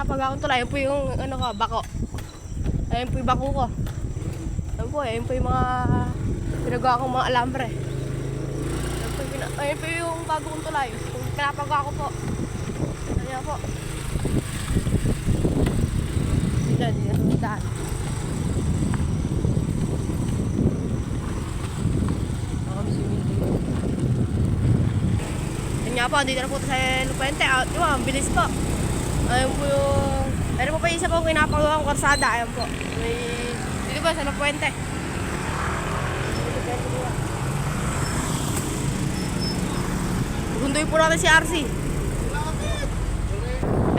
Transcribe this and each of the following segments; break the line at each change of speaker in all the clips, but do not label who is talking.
pinapagawa ko tulay. Ayun po yung ano ko, bako. Ayun po yung bako ko. Ayun po yung mga pinagawa kong mga alambre. Ayun po yung bago kong tulay. Yung pinapagawa ko po. Ayan po. Dito daan. Nga po, dito na po sa Lupuente. Diba, ang bilis po. Ayun po yung... Ayun po pa isa po pinapagawa kong karsada. Ayun po. Dito ba sa Lupuente? Hunduin po natin si RC.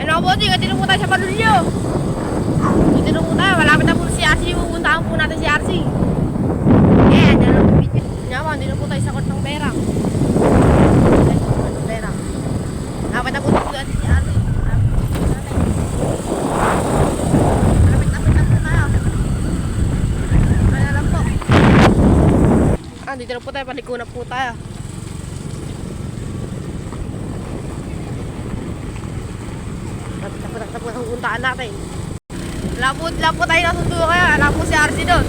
Ayun po, dito po tayo sa Palulyo. Dito na po tayo. Malapit na po si RC. Pupuntahan po natin si RC. Ayan, dito na po video. Nga po, dito po tayo sa Court ng Berang. Dapat na po dito natin si RC. Lapit na po tayo. Kaya lang po. Dito na po tayo. Paliko na po tayo. Lapit na po ang puntaan natin. Wala po tayo nasundo kaya. Wala po si RC doon.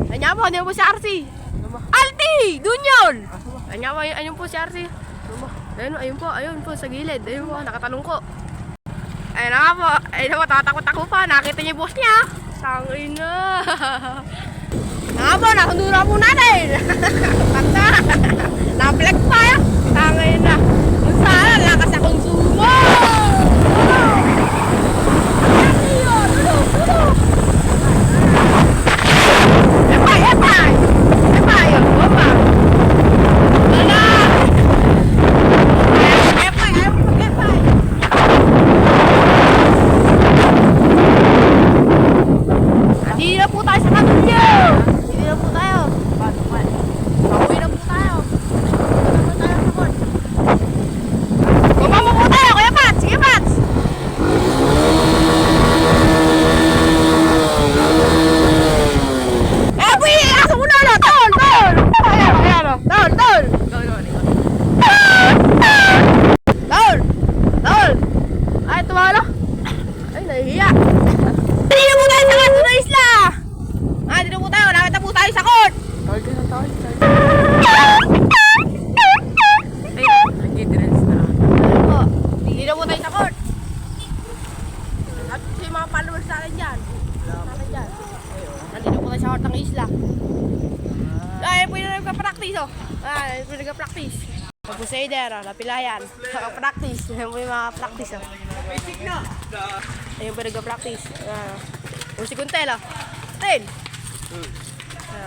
Kanya po, hindi po si RC. Alti! Doon yun! Kanya po, ayun po si RC. Ayun po sa gilid. Ayun po, nakatalong ko. Ayun na nga po. Ayun na po, tatakot-tako pa. Nakita niya yung boss niya. Tangin na. Nga po, nasundo na po natin. Tanda. Na-flex pa yan. Tangin na. Kung saan, lakas sa konsumo. Nandito po tayo sa Hortang Isla. Ay, po yung nagpa-practice oh. Ay, po yung nagpa-practice. Mag-pusader, napilayan. Nagpa-practice. Ayun po yung mga practice oh. Ayun po yung nagpa-practice. Yung si Kuntel oh. Ten.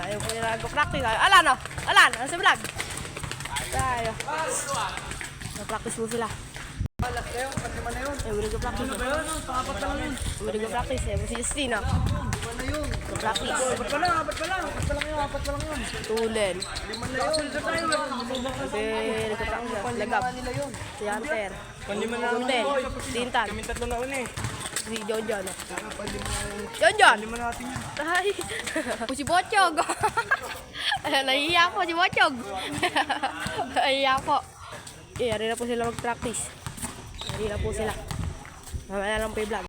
Ayun po yung nagpa-practice. Alan oh. Alan, ano sa vlog? Tayo. Nag-practice po sila. Ayun, nag-practice oh. Ayun, nag-practice eh. Si Justine oh. Practice.
Apat pa lang yun.
Tulen.
Liman na yun.
Kasi nagka-practice. Lagap. Si Hunter. Kuntel. Tintan.
Kami tatlo na una eh.
Si John John. John John!
Liman natin yun.
Ay! Si Bochog! Nahihiya po si Bochog! Nahihiya po. Ari na po sila mag-practice. Ari na po sila. Mamaya lang po yung vlog.